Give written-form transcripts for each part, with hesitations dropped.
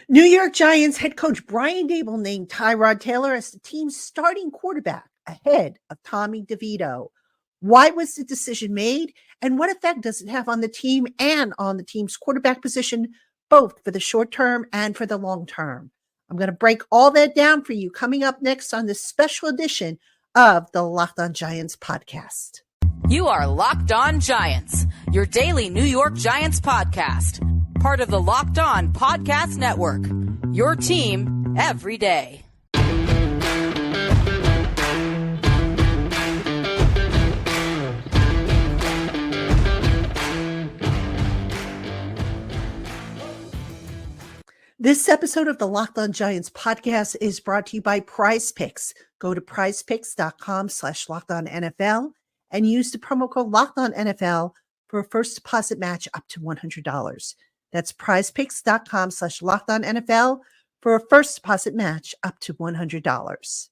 New York Giants head coach Brian Daboll named Tyrod Taylor as the team's starting quarterback ahead of Tommy DeVito. Why was the decision made, and what effect does it have on the team and on the team's quarterback position, both for the short term and for the long term? I'm going to break all that down for you coming up next on this special edition of the Locked On Giants podcast. You are Locked On Giants, your daily New York Giants podcast. Part of the Locked On Podcast Network, your team every day. This episode of the Locked On Giants podcast is brought to you by PrizePicks. Go to prizepicks.com/LockedOnNFL and use the promo code LockedOnNFL for a first deposit match up to $100. That's prizepicks.com/LockedOnNFL for a first deposit match up to $100.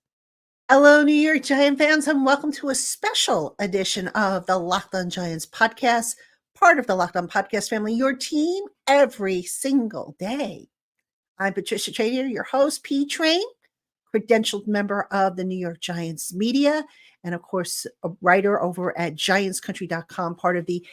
Hello, New York Giant fans, and welcome to a special edition of the Locked On Giants podcast, part of the Locked On Podcast family, your team every single day. I'm Patricia Trader, your host, P-Train, credentialed member of the New York Giants media, and of course, a writer over at GiantsCountry.com, part of the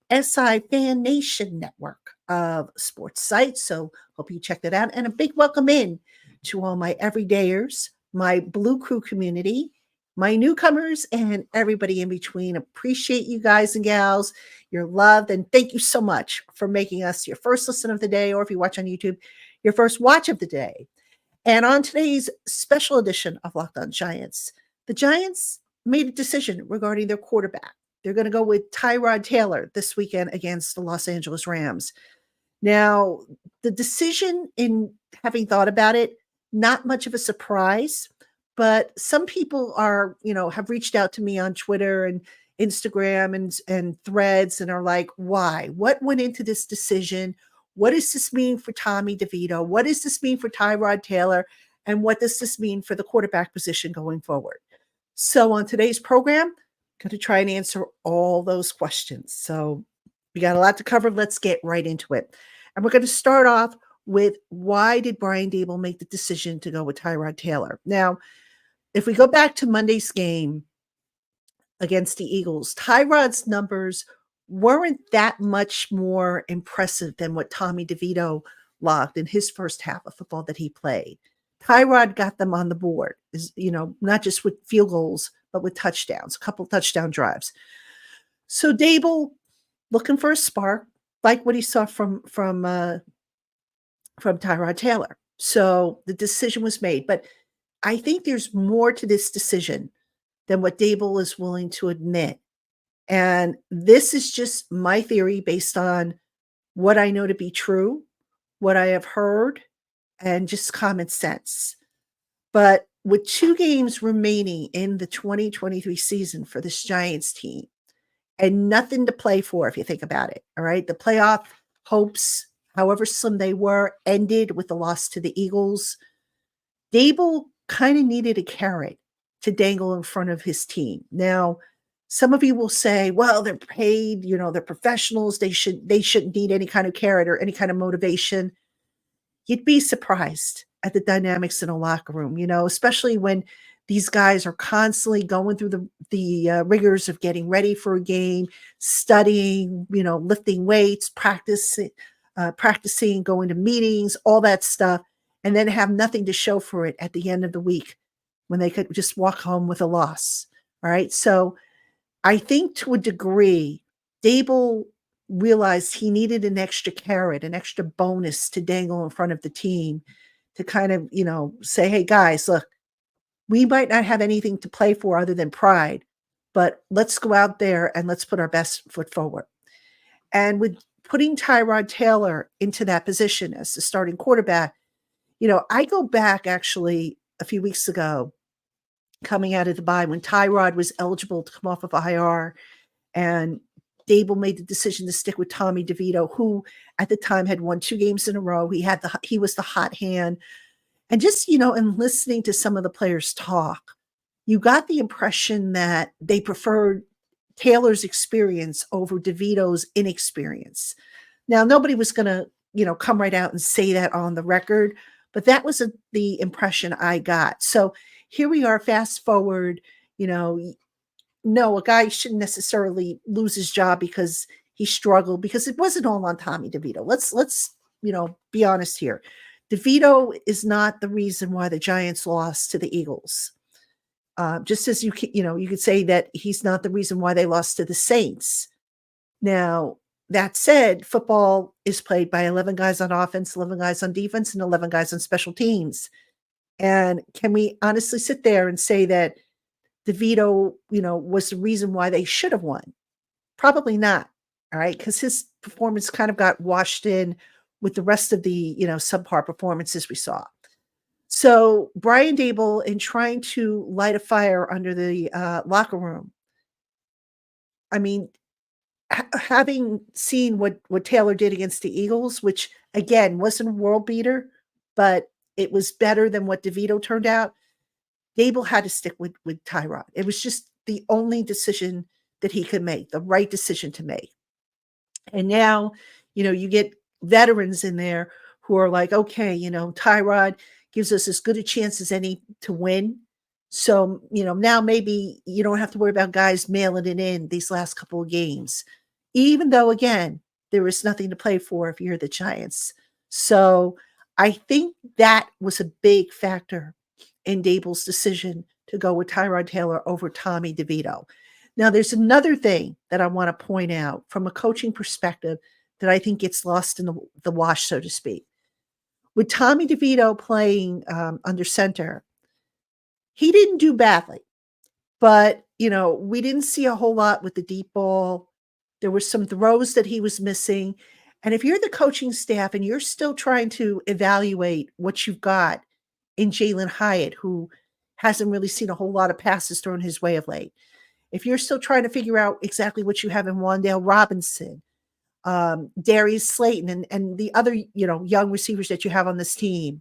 SI Fan Nation network of sports sites. So hope you check that out. And a big welcome in to all my everydayers, my Blue Crew community, my newcomers, and everybody in between. Appreciate you guys and gals, your love, and thank you so much for making us your first listen of the day, or if you watch on YouTube, your first watch of the day. And on today's special edition of Locked On Giants, the Giants made a decision regarding their quarterback. They're going to go with Tyrod Taylor this weekend against the Los Angeles Rams. Now, the decision, in having thought about it, not much of a surprise, but some people have reached out to me on Twitter and Instagram and threads and are like, why? What went into this decision? What does this mean for Tommy DeVito? What does this mean for Tyrod Taylor? And what does this mean for the quarterback position going forward? So on today's program, going to try and answer all those questions. So we got a lot to cover. Let's get right into it. And we're going to start off with, why did Brian Daboll make the decision to go with Tyrod Taylor? Now, if we go back to Monday's game against the Eagles, Tyrod's numbers weren't that much more impressive than what Tommy DeVito logged in his first half of football that he played. Tyrod got them on the board, not just with field goals, but with touchdowns, a couple touchdown drives. So Daboll, looking for a spark, like what he saw from Tyrod Taylor. So the decision was made. But I think there's more to this decision than what Daboll is willing to admit. And this is just my theory based on what I know to be true, what I have heard, and just common sense. But with 2 games remaining in the 2023 season for this Giants team and nothing to play for, if you think about it, all right? The playoff hopes, however slim they were, ended with the loss to the Eagles. Daboll kind of needed a carrot to dangle in front of his team. Now, some of you will say, well, they're paid, they're professionals. They shouldn't need any kind of carrot or any kind of motivation. You'd be surprised at the dynamics in a locker room, especially when these guys are constantly going through the rigors of getting ready for a game, studying, lifting weights, practicing, going to meetings, all that stuff, and then have nothing to show for it at the end of the week when they could just walk home with a loss. All right. So I think to a degree, Daboll realized he needed an extra carrot, an extra bonus to dangle in front of the team to kind of, say, hey, guys, look, we might not have anything to play for other than pride, but let's go out there and let's put our best foot forward. And with putting Tyrod Taylor into that position as the starting quarterback, I go back actually a few weeks ago, coming out of the bye, when Tyrod was eligible to come off of IR, and Daboll made the decision to stick with Tommy DeVito, who at the time had won 2 games in a row. He was the hot hand. And just, in listening to some of the players talk, you got the impression that they preferred Taylor's experience over DeVito's inexperience. Now, nobody was going to come right out and say that on the record, but that was the impression I got. So here we are, fast forward, no, a guy shouldn't necessarily lose his job because he struggled, because it wasn't all on Tommy DeVito. Let's be honest here. DeVito is not the reason why the Giants lost to the Eagles. Just as you could say that he's not the reason why they lost to the Saints. Now, that said, football is played by 11 guys on offense, 11 guys on defense, and 11 guys on special teams. And can we honestly sit there and say that DeVito, was the reason why they should have won? Probably not. All right. Because his performance kind of got washed in with the rest of the, subpar performances we saw. So Brian Daboll, in trying to light a fire under the locker room, I mean, having seen what Taylor did against the Eagles, which again wasn't a world beater, but it was better than what DeVito turned out, Daboll had to stick with Tyrod. It was just the only decision that he could make, the right decision to make. And now, you get veterans in there who are like, okay, Tyrod gives us as good a chance as any to win. So, now maybe you don't have to worry about guys mailing it in these last couple of games, even though, again, there is nothing to play for if you're the Giants. So I think that was a big factor in Daboll's decision to go with Tyrod Taylor over Tommy DeVito. Now, there's another thing that I want to point out from a coaching perspective that I think gets lost in the wash, so to speak. With Tommy DeVito playing under center, he didn't do badly, but, we didn't see a whole lot with the deep ball. There were some throws that he was missing. And if you're the coaching staff and you're still trying to evaluate what you've got in Jalen Hyatt, who hasn't really seen a whole lot of passes thrown his way of late, if you're still trying to figure out exactly what you have in Wan'Dale Robinson, Darius Slayton, and the other, young receivers that you have on this team,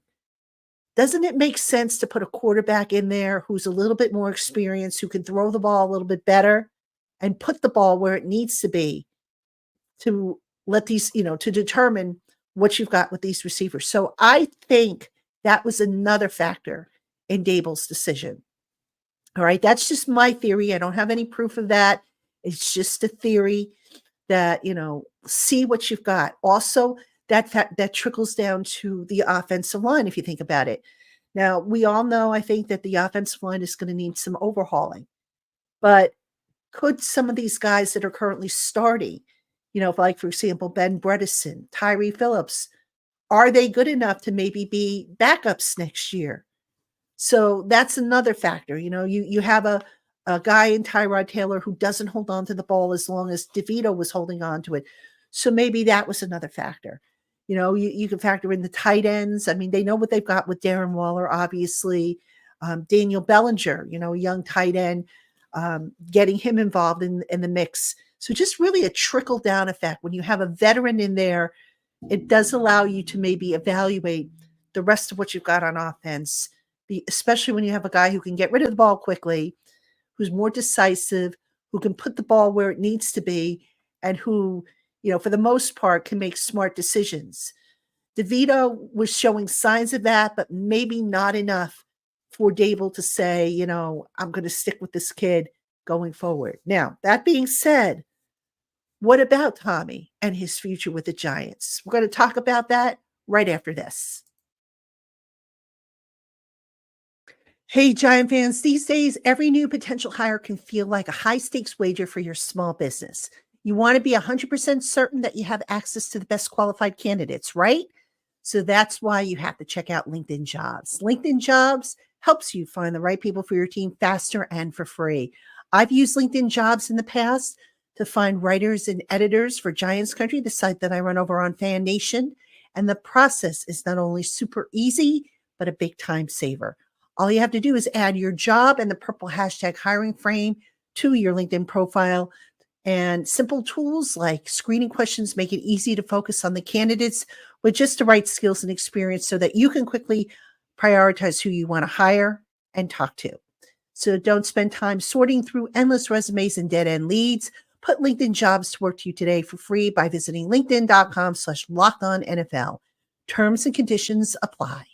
doesn't it make sense to put a quarterback in there who's a little bit more experienced, who can throw the ball a little bit better and put the ball where it needs to be to let these, to determine what you've got with these receivers? So I think that was another factor in Daboll's decision. All right. That's just my theory. I don't have any proof of that. It's just a theory that, see what you've got. Also, that trickles down to the offensive line, if you think about it. Now, we all know, I think, that the offensive line is going to need some overhauling. But could some of these guys that are currently starting, like, for example, Ben Bredesen, Tyree Phillips, are they good enough to maybe be backups next year? So that's another factor. You have a guy in Tyrod Taylor who doesn't hold on to the ball as long as DeVito was holding on to it. So maybe that was another factor. You can factor in the tight ends. I mean, they know what they've got with Darren Waller, obviously. Daniel Bellinger, a young tight end, getting him involved in the mix. So just really a trickle-down effect. When you have a veteran in there, it does allow you to maybe evaluate the rest of what you've got on offense, especially when you have a guy who can get rid of the ball quickly, who's more decisive, who can put the ball where it needs to be, and who, for the most part, can make smart decisions. DeVito was showing signs of that, but maybe not enough for Daboll to say, I'm going to stick with this kid going forward. Now, that being said, what about Tommy and his future with the Giants? We're going to talk about that right after this. Hey, Giant fans, these days, every new potential hire can feel like a high-stakes wager for your small business. You want to be 100% certain that you have access to the best qualified candidates, right? So that's why you have to check out LinkedIn Jobs. LinkedIn Jobs helps you find the right people for your team faster and for free. I've used LinkedIn Jobs in the past to find writers and editors for Giants Country, the site that I run over on Fan Nation. And the process is not only super easy, but a big time saver. All you have to do is add your job and the purple hashtag hiring frame to your LinkedIn profile. And simple tools like screening questions make it easy to focus on the candidates with just the right skills and experience so that you can quickly prioritize who you want to hire and talk to. So don't spend time sorting through endless resumes and dead-end leads. Put LinkedIn jobs to work to you today for free by visiting linkedin.com/lockedonNFL. Terms and conditions apply.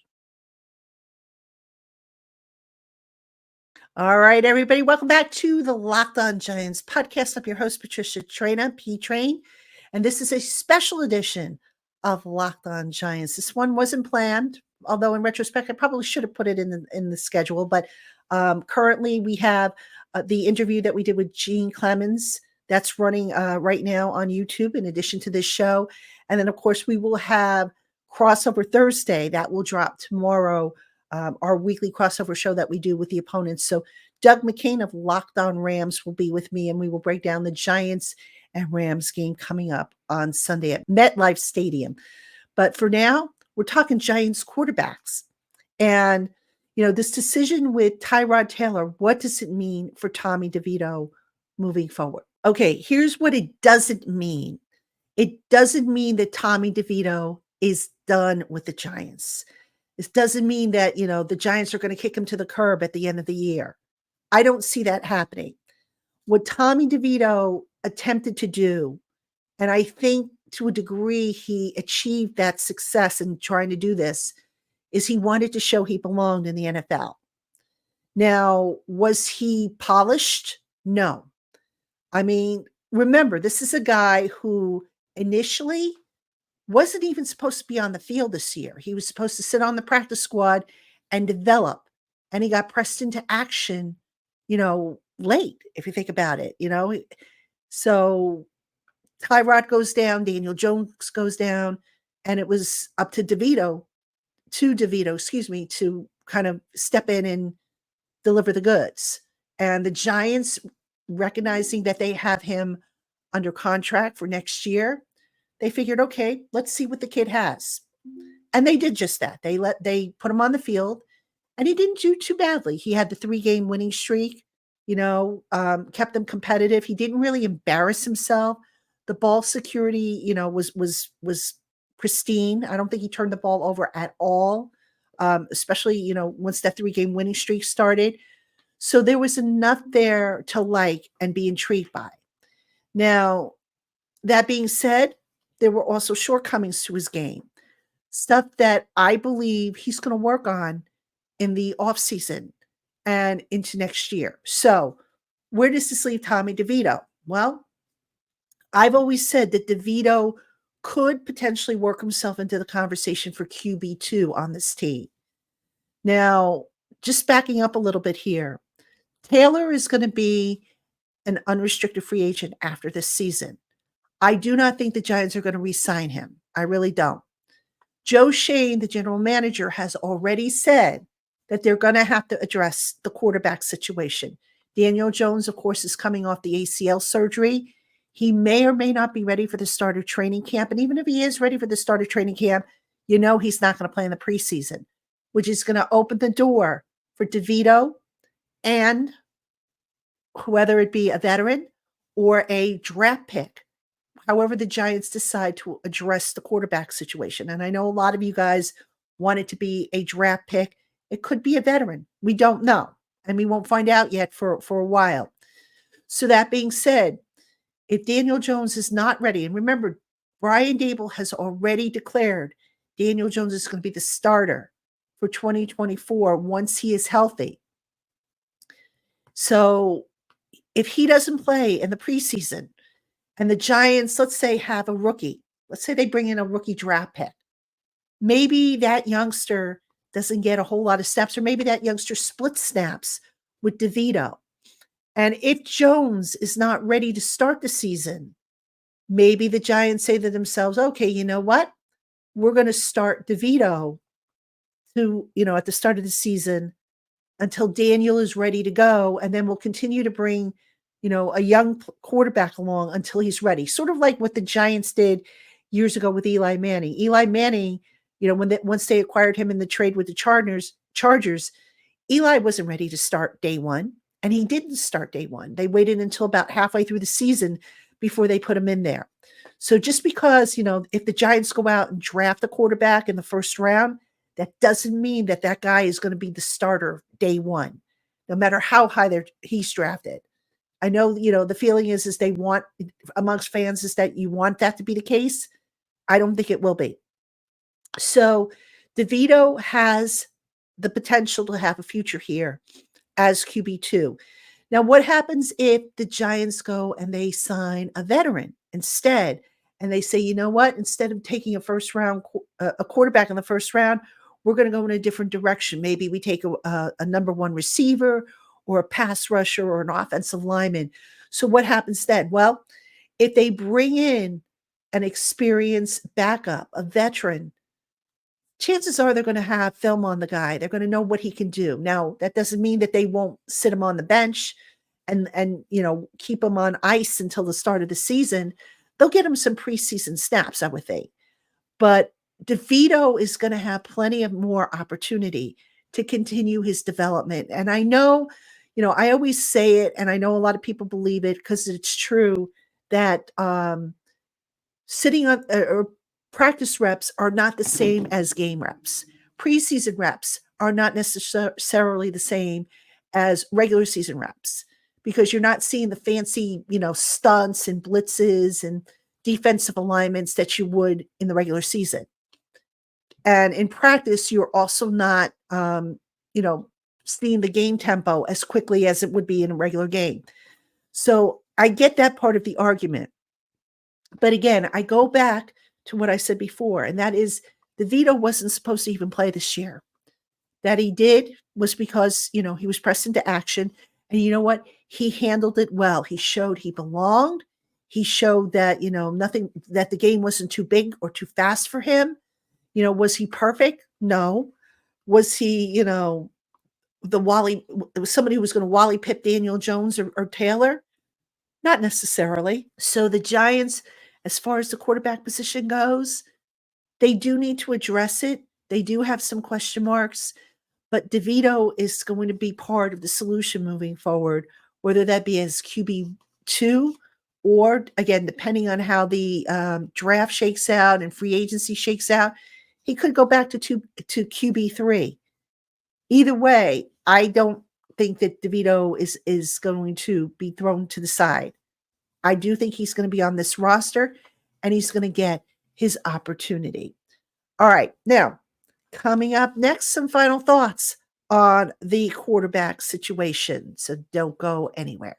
All right, everybody, welcome back to the Locked On Giants podcast. I'm your host, Patricia Traina, P-Train, and this is a special edition of Locked On Giants. This one wasn't planned, although in retrospect, I probably should have put it in the schedule, but currently we have the interview that we did with Gene Clemens. That's running right now on YouTube in addition to this show. And then, of course, we will have Crossover Thursday. That will drop tomorrow, our weekly crossover show that we do with the opponents. So Doug McCain of Locked On Rams will be with me, and we will break down the Giants and Rams game coming up on Sunday at MetLife Stadium. But for now, we're talking Giants quarterbacks. And, you know, this decision with Tyrod Taylor, what does it mean for Tommy DeVito moving forward? Okay, here's what it doesn't mean. It doesn't mean that Tommy DeVito is done with the Giants. This doesn't mean that, you know, the Giants are going to kick him to the curb at the end of the year. I don't see that happening. What Tommy DeVito attempted to do, and I think to a degree he achieved that success in trying to do this, is he wanted to show he belonged in the NFL. Now, was he polished? No. I mean, remember, this is a guy who initially wasn't even supposed to be on the field this year. He was supposed to sit on the practice squad and develop. And he got pressed into action, you know, late, if you think about it, you know. So Tyrod goes down, Daniel Jones goes down, and it was up to DeVito, to kind of step in and deliver the goods. And the Giants, recognizing that they have him under contract for next year, they figured, okay, let's see what the kid has. And they did just that. They put him on the field, and he didn't do too badly. He had the 3-game winning streak, you know, kept them competitive. He didn't really embarrass himself. The ball security, you know, was pristine. I don't think he turned the ball over at all, especially, you know, once that 3-game winning streak started. So there was enough there to like and be intrigued by. Now, that being said, there were also shortcomings to his game, stuff that I believe he's going to work on in the offseason and into next year. So where does this leave Tommy DeVito? Well, I've always said that DeVito could potentially work himself into the conversation for QB2 on this team. Now, just backing up a little bit here, Taylor is going to be an unrestricted free agent after this season. I do not think the Giants are going to re-sign him. I really don't. Joe Shane, the general manager, has already said that they're going to have to address the quarterback situation. Daniel Jones, of course, is coming off the ACL surgery. He may or may not be ready for the start of training camp. And even if he is ready for the start of training camp, you know he's not going to play in the preseason, which is going to open the door for DeVito and whether it be a veteran or a draft pick, however the Giants decide to address the quarterback situation. And I know a lot of you guys want it to be a draft pick. It could be a veteran. We don't know. And we won't find out yet for a while. So that being said, if Daniel Jones is not ready, and remember, Brian Daboll has already declared Daniel Jones is going to be the starter for 2024 once he is healthy. So if he doesn't play in the preseason and the Giants, let's say, have a rookie, let's say they bring in a rookie draft pick, maybe that youngster doesn't get a whole lot of snaps, or maybe that youngster splits snaps with DeVito. And if Jones is not ready to start the season, maybe the Giants say to themselves, okay, you know what? We're going to start DeVito to, you know, at the start of the season until Daniel is ready to go. And then we'll continue to bring, you know, a young quarterback along until he's ready. Sort of like what the Giants did years ago with Eli Manning. Eli Manning, you know, once they acquired him in the trade with the Chargers, Eli wasn't ready to start day one. And he didn't start day one. They waited until about halfway through the season before they put him in there. So just because, you know, if the Giants go out and draft a quarterback in the first round, that doesn't mean that that guy is going to be the starter day one, no matter how high he's drafted. I know, the feeling is they want amongst fans is that you want that to be the case. I don't think it will be. So DeVito has the potential to have a future here as QB2. Now, what happens if the Giants go and they sign a veteran instead? And they say, you know what? Instead of taking a quarterback in the first round, we're going to go in a different direction. Maybe we take a number one receiver or a pass rusher or an offensive lineman. So what happens then? Well, if they bring in an experienced backup, a veteran, chances are they're going to have film on the guy. They're going to know what he can do. Now, that doesn't mean that they won't sit him on the bench and keep him on ice until the start of the season. They'll get him some preseason snaps, I would think. But DeVito is going to have plenty of more opportunity to continue his development. And I know, I always say it, and I know a lot of people believe it because it's true that sitting on or practice reps are not the same as game reps. Preseason reps are not necessarily the same as regular season reps because you're not seeing the fancy, stunts and blitzes and defensive alignments that you would in the regular season. And in practice, you're also not, seeing the game tempo as quickly as it would be in a regular game. So I get that part of the argument. But again, I go back to what I said before, and that is DeVito wasn't supposed to even play this year. That he did was because, he was pressed into action. And you know what? He handled it well. He showed he belonged. He showed that, that the game wasn't too big or too fast for him. Was he perfect? No. Was he, somebody who was going to Wally Pip Daniel Jones or Taylor? Not necessarily. So the Giants, as far as the quarterback position goes, they do need to address it. They do have some question marks, but DeVito is going to be part of the solution moving forward, whether that be as QB2 or, again, depending on how the draft shakes out and free agency shakes out, he could go back to QB3. Either way, I don't think that DeVito is going to be thrown to the side. I do think he's going to be on this roster and he's going to get his opportunity. All right. Now, coming up next, some final thoughts on the quarterback situation. So don't go anywhere.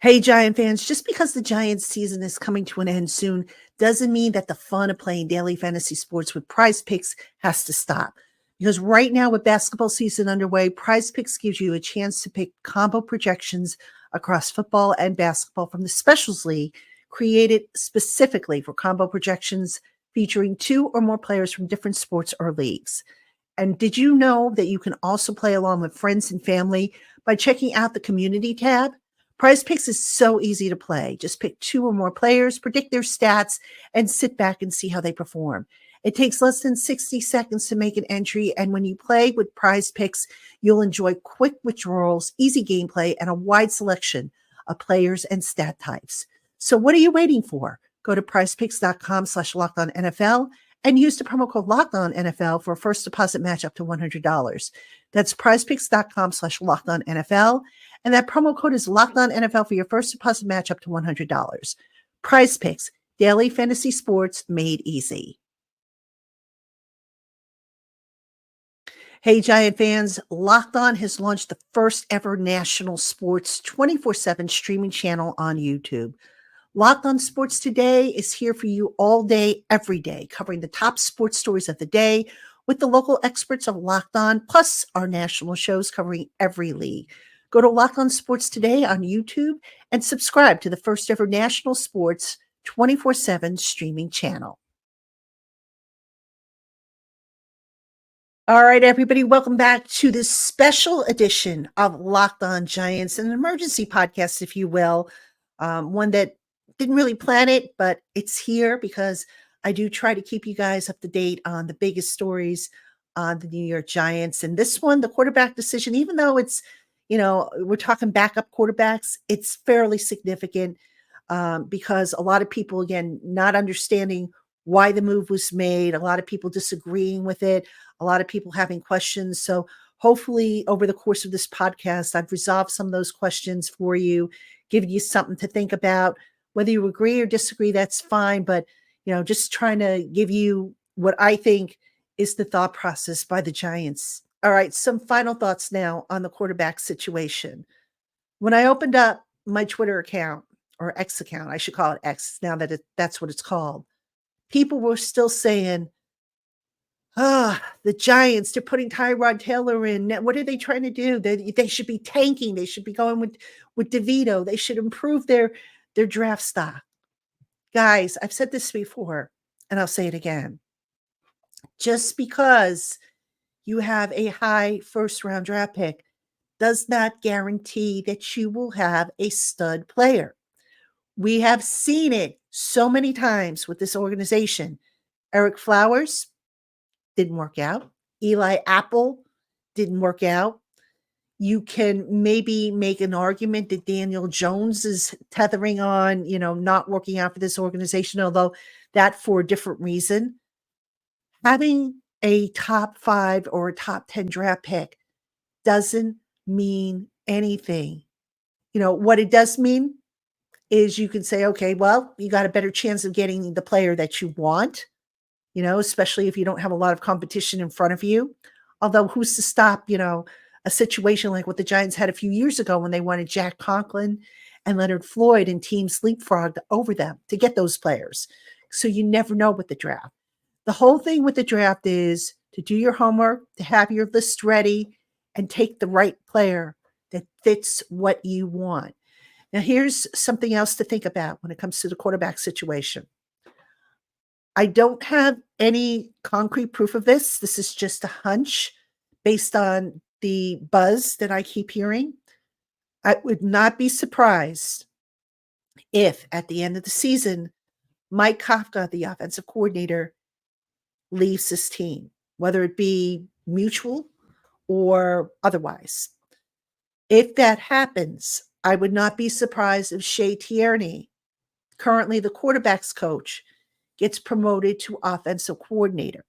Hey, Giant fans, just because the Giants season is coming to an end soon doesn't mean that the fun of playing daily fantasy sports with PrizePicks has to stop. Because right now with basketball season underway, PrizePicks gives you a chance to pick combo projections across football and basketball from the Specials League, created specifically for combo projections featuring two or more players from different sports or leagues. And did you know that you can also play along with friends and family by checking out the community tab? PrizePicks is so easy to play. Just pick two or more players, predict their stats, and sit back and see how they perform. It takes less than 60 seconds to make an entry, and when you play with PrizePicks, you'll enjoy quick withdrawals, easy gameplay, and a wide selection of players and stat types. So what are you waiting for? Go to prizepicks.com/LockedOnNFL and use the promo code LockedOnNFL for a first deposit match up to $100. That's prizepicks.com/LockedOnNFL. And that promo code is LockedOnNFL for your first deposit match up to $100. PrizePicks, daily fantasy sports made easy. Hey, Giant fans, Locked On has launched the first ever national sports 24/7 streaming channel on YouTube. Locked On Sports Today is here for you all day, every day, covering the top sports stories of the day with the local experts of Locked On, plus our national shows covering every league. Go to Locked On Sports Today on YouTube and subscribe to the first ever national sports 24/7 streaming channel. All right, everybody, welcome back to this special edition of Locked On Giants, an emergency podcast, if you will, one that didn't really plan it, but it's here because I do try to keep you guys up to date on the biggest stories on the New York Giants. And this one, the quarterback decision, even though it's, we're talking backup quarterbacks, it's fairly significant because a lot of people, again, not understanding why the move was made, a lot of people disagreeing with it, a lot of people having questions. So hopefully over the course of this podcast, I've resolved some of those questions for you, given you something to think about. Whether you agree or disagree, that's fine. But, just trying to give you what I think is the thought process by the Giants. All right, some final thoughts now on the quarterback situation. When I opened up my Twitter account, or X account, I should call it X now that that's what it's called, people were still saying, the Giants, they're putting Tyrod Taylor in. What are they trying to do? They should be tanking. They should be going with DeVito. They should improve their draft stock. Guys, I've said this before, and I'll say it again. Just because you have a high first-round draft pick does not guarantee that you will have a stud player. We have seen it so many times with this organization. Eric Flowers didn't work out. Eli Apple didn't work out. You can maybe make an argument that Daniel Jones is tethering on, not working out for this organization, although that for a different reason. Having a top 5 or a top 10 draft pick doesn't mean anything. What it does mean is you can say, okay, well, you got a better chance of getting the player that you want, especially if you don't have a lot of competition in front of you. Although who's to stop, a situation like what the Giants had a few years ago when they wanted Jack Conklin and Leonard Floyd and teams leapfrogged over them to get those players. So you never know with the draft. The whole thing with the draft is to do your homework, to have your list ready, and take the right player that fits what you want. Now, here's something else to think about when it comes to the quarterback situation. I don't have any concrete proof of this. This is just a hunch based on the buzz that I keep hearing. I would not be surprised if at the end of the season, Mike Kafka, the offensive coordinator, leaves his team, whether it be mutual or otherwise. If that happens, I would not be surprised if Shea Tierney, currently the quarterback's coach, gets promoted to offensive coordinator.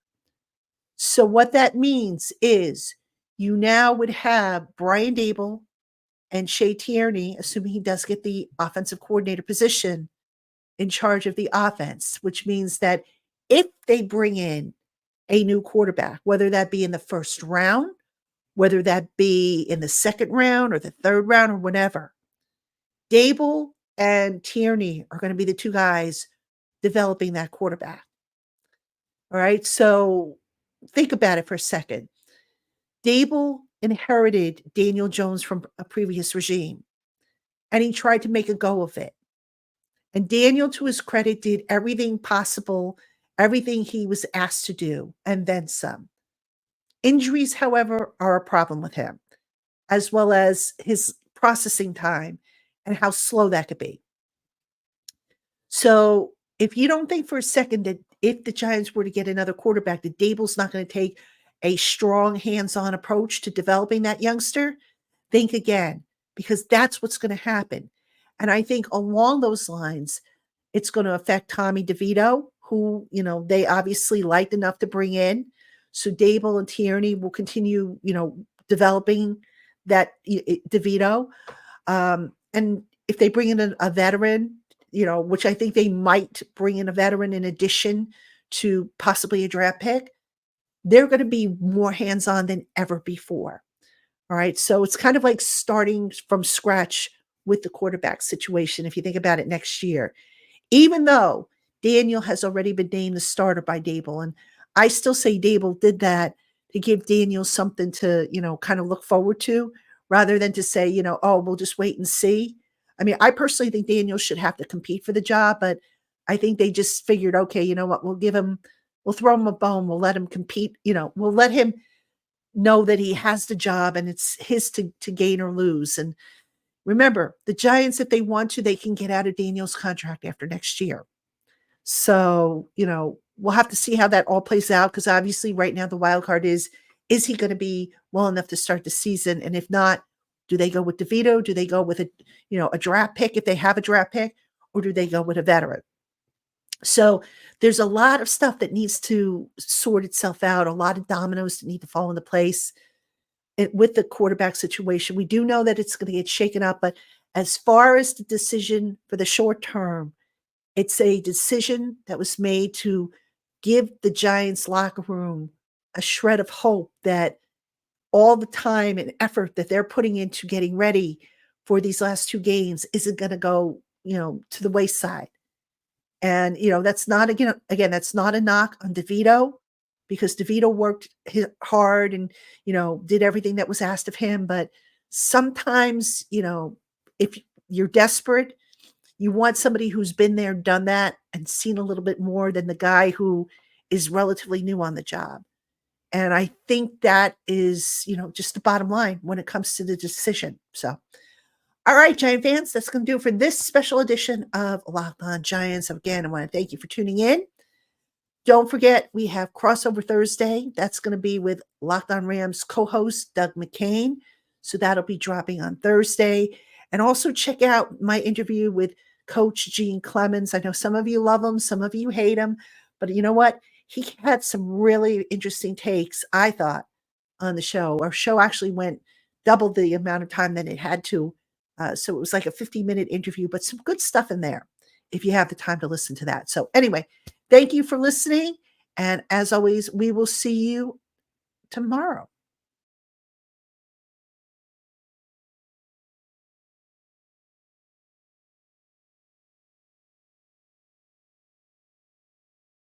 So what that means is you now would have Brian Daboll and Shea Tierney, assuming he does get the offensive coordinator position, in charge of the offense, which means that if they bring in a new quarterback, whether that be in the first round, whether that be in the second round or the third round or whatever, Daboll and Tierney are going to be the two guys developing that quarterback. All right, so think about it for a second. Daboll inherited Daniel Jones from a previous regime, and he tried to make a go of it. And Daniel, to his credit, did everything possible, everything he was asked to do, and then some. Injuries, however, are a problem with him, as well as his processing time and how slow that could be. So if you don't think for a second that if the Giants were to get another quarterback, that Daboll's not going to take a strong hands-on approach to developing that youngster, think again, because that's what's going to happen. And I think along those lines, it's going to affect Tommy DeVito, who, they obviously liked enough to bring in. So Daboll and Tierney will continue, developing that DeVito. And if they bring in a veteran, which I think they might bring in a veteran in addition to possibly a draft pick, they're going to be more hands-on than ever before. All right. So it's kind of like starting from scratch with the quarterback situation, if you think about it next year, even though Daniel has already been named the starter by Daboll. And I still say Daboll did that to give Daniel something to, kind of look forward to, rather than to say, we'll just wait and see. I mean, I personally think Daniel should have to compete for the job, but I think they just figured, okay, you know what, we'll throw him a bone. We'll let him compete. We'll let him know that he has the job and it's his to gain or lose. And remember, the Giants, if they want to, they can get out of Daniel's contract after next year. So, we'll have to see how that all plays out, because obviously right now the wild card is he going to be well enough to start the season? And if not, do they go with DeVito? Do they go with a draft pick if they have a draft pick, or do they go with a veteran? So there's a lot of stuff that needs to sort itself out, a lot of dominoes that need to fall into place. with the quarterback situation. We do know that it's going to get shaken up, but as far as the decision for the short term, it's a decision that was made to give the Giants locker room a shred of hope that all the time and effort that they're putting into getting ready for these last two games isn't going to go, to the wayside. And, that's not, again, that's not a knock on DeVito, because DeVito worked hard and, did everything that was asked of him. But sometimes, if you're desperate, you want somebody who's been there, done that, and seen a little bit more than the guy who is relatively new on the job. And I think that is, just the bottom line when it comes to the decision. So, all right, Giant fans, that's going to do it for this special edition of Locked On Giants. Again, I want to thank you for tuning in. Don't forget, we have Crossover Thursday. That's going to be with Locked On Rams co-host Doug McCain. So that'll be dropping on Thursday. And also check out my interview with Coach Gene Clemens. I know some of you love him, some of you hate him, but you know what? He had some really interesting takes, I thought, on the show. Our show actually went double the amount of time that it had to. So it was like a 50-minute interview, but some good stuff in there if you have the time to listen to that. So anyway, thank you for listening. And as always, we will see you tomorrow.